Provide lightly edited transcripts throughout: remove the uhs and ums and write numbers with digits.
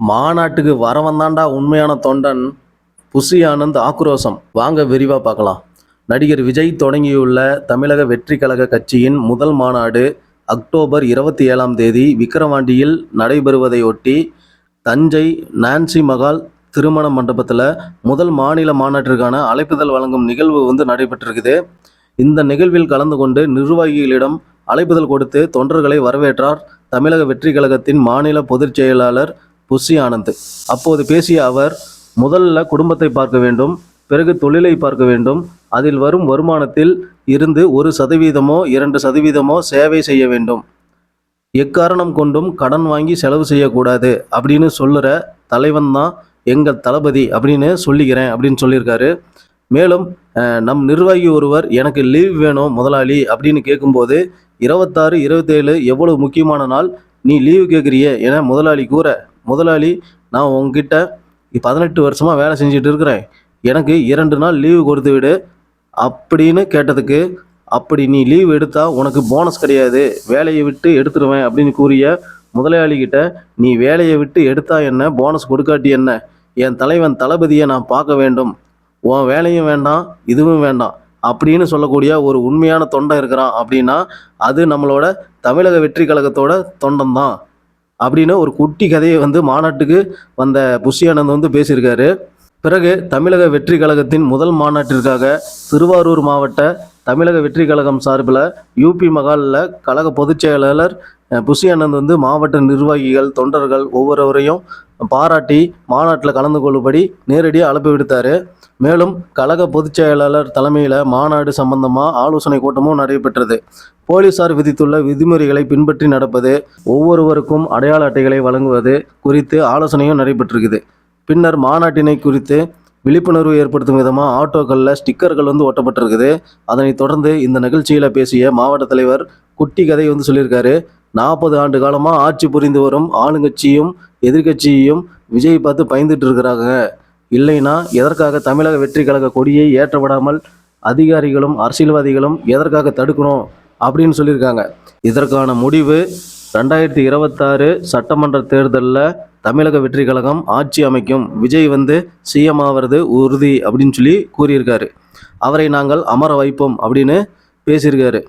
மாநாட்டுக்கு வரவந்தாண்டா உண்மையான தொண்டன். புசி ஆனந்த் ஆக்ரோஷம். வாங்க விரிவா பார்க்கலாம். நடிகர் விஜய் தொடங்கியுள்ள தமிழக வெற்றி கழக கட்சியின் முதல் மாநாடு அக்டோபர் 27ஆம் தேதி விக்கிரவாண்டியில் நடைபெறுவதையொட்டி தஞ்சை நான்சி மகால் திருமண மண்டபத்தில் முதல் மாநில மாநாட்டிற்கான அழைப்புதல் வழங்கும் நிகழ்வு நடைபெற்றிருக்குது. இந்த நிகழ்வில் கலந்து கொண்டு நிர்வாகிகளிடம் அழைப்புதல் கொடுத்து தொண்டர்களை வரவேற்றார் தமிழக வெற்றி கழகத்தின் மாநில பொதுச் செயலாளர் புசி ஆனந்த். அப்போது பேசிய அவர், முதல்ல குடும்பத்தை பார்க்க வேண்டும், பிறகு தொழிலை பார்க்க வேண்டும், அதில் வரும் வருமானத்தில் இருந்து 1%, 2% சேவை செய்ய வேண்டும், எக்காரணம் கொண்டும் கடன் வாங்கி செலவு செய்யக்கூடாது அப்படின்னு சொல்லுற தலைவன் தான் எங்கள் தளபதி அப்படின்னு சொல்லிக்கிறேன் அப்படின்னு சொல்லியிருக்காரு. மேலும் நம் நிர்வாகி ஒருவர் எனக்கு லீவ் வேணும் முதலாளி அப்படின்னு கேட்கும்போது 26, 27 எவ்வளவு முக்கியமான நாள், நீ லீவு கேட்குறியே என முதலாளி கூற, முதலாளி நான் உங்ககிட்ட 18 வருஷமாக வேலை செஞ்சுட்டு இருக்கிறேன், எனக்கு 2 நாள் லீவு கொடுத்து விடு அப்படின்னு கேட்டதுக்கு, அப்படி நீ லீவ் எடுத்தா உனக்கு போனஸ் கிடையாது, வேலையை விட்டு எடுத்துருவேன் அப்படின்னு கூறிய முதலாளிகிட்ட, நீ வேலையை விட்டு எடுத்தா என்ன, போனஸ் கொடுக்காட்டி என்ன, என் தலைவன் தளபதியை நான் பார்க்க வேண்டும், உன் வேலையும் வேண்டாம் இதுவும் வேண்டாம் அப்படின்னு சொல்லக்கூடிய ஒரு உண்மையான தொண்டன் இருக்கிறான் அப்படின்னா அது நம்மளோட தமிழக வெற்றி கழகத்தோட தொண்டன் தான் அப்படின்னு ஒரு குட்டி கதையை மாநாட்டுக்கு வந்த புசி ஆனந்த் பேசியிருக்காரு. பிறகு தமிழக வெற்றி கழகத்தின் முதல் மாநாட்டிற்காக திருவாரூர் மாவட்ட தமிழக வெற்றி கழகம் சார்பில் யூபி மகாலில் கழக பொதுச் செயலாளர் புசி ஆனந்த் மாவட்ட நிர்வாகிகள் தொண்டர்கள் ஒவ்வொருவரையும் பாராட்டி மாநாட்டில் கலந்து கொள்ளும்படி நேரடியாக அழைப்பு விடுத்தார். மேலும் கழக பொதுச் செயலாளர் தலைமையில் மாநாடு சம்பந்தமாக ஆலோசனை கூட்டமும் நடைபெற்றது. போலீசார் விதித்துள்ள விதிமுறைகளை பின்பற்றி நடப்பது, ஒவ்வொருவருக்கும் அடையாள அட்டைகளை வழங்குவது குறித்து ஆலோசனையும் நடைபெற்றிருக்குது. பின்னர் மாநாட்டினை குறித்து விழிப்புணர்வு ஏற்படுத்தும் விதமாக ஆட்டோக்களில் ஸ்டிக்கர்கள் ஒட்டப்பட்டிருக்குது. அதனைத் தொடர்ந்து இந்த நிகழ்ச்சியில் பேசிய மாவட்ட தலைவர் குட்டி கதை சொல்லியிருக்காரு. 40 ஆண்டு காலமாக ஆட்சி புரிந்து வரும் ஆளுங்கட்சியும் எதிர்கட்சியையும் விஜய் பார்த்து பயந்துட்டு இருக்கிறாங்க, இல்லைன்னா எதற்காக தமிழக வெற்றி கழக கொடியை ஏற்றப்படாமல் அதிகாரிகளும் அரசியல்வாதிகளும் எதற்காக தடுக்கணும் அப்படின்னு சொல்லியிருக்காங்க. இதற்கான முடிவு 2026 சட்டமன்ற தேர்தலில் தமிழக வெற்றி கழகம் ஆட்சி அமைக்கும், விஜய் சிஎம் ஆவது உறுதி அப்படின்னு சொல்லி கூறியிருக்காரு. அவரை நாங்கள் அமர வைப்போம் அப்படின்னு பேசியிருக்காரு.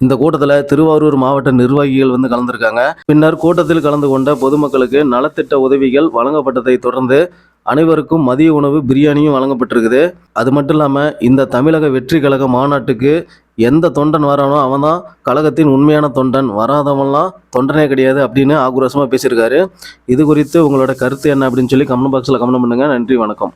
இந்த கூட்டத்தில் திருவாரூர் மாவட்ட நிர்வாகிகள் கலந்துருக்காங்க. பின்னர் கூட்டத்தில் கலந்து கொண்ட பொதுமக்களுக்கு நலத்திட்ட உதவிகள் வழங்கப்பட்டதை தொடர்ந்து அனைவருக்கும் மதிய உணவு பிரியாணியும் வழங்கப்பட்டிருக்குது. அது மட்டும் இல்லாமல் இந்த தமிழக வெற்றி கழக மாநாட்டுக்கு எந்த தொண்டன் வரானோ அவன் தான் கழகத்தின் உண்மையான தொண்டன், வராதவன்லாம் தொண்டனே கிடையாது அப்படின்னு ஆக்ரோஷமாக பேசியிருக்காரு. இது குறித்து உங்களோட கருத்து என்ன அப்படின்னு சொல்லி கமெண்ட் பாக்ஸில் கமெண்ட் பண்ணுங்கள். நன்றி, வணக்கம்.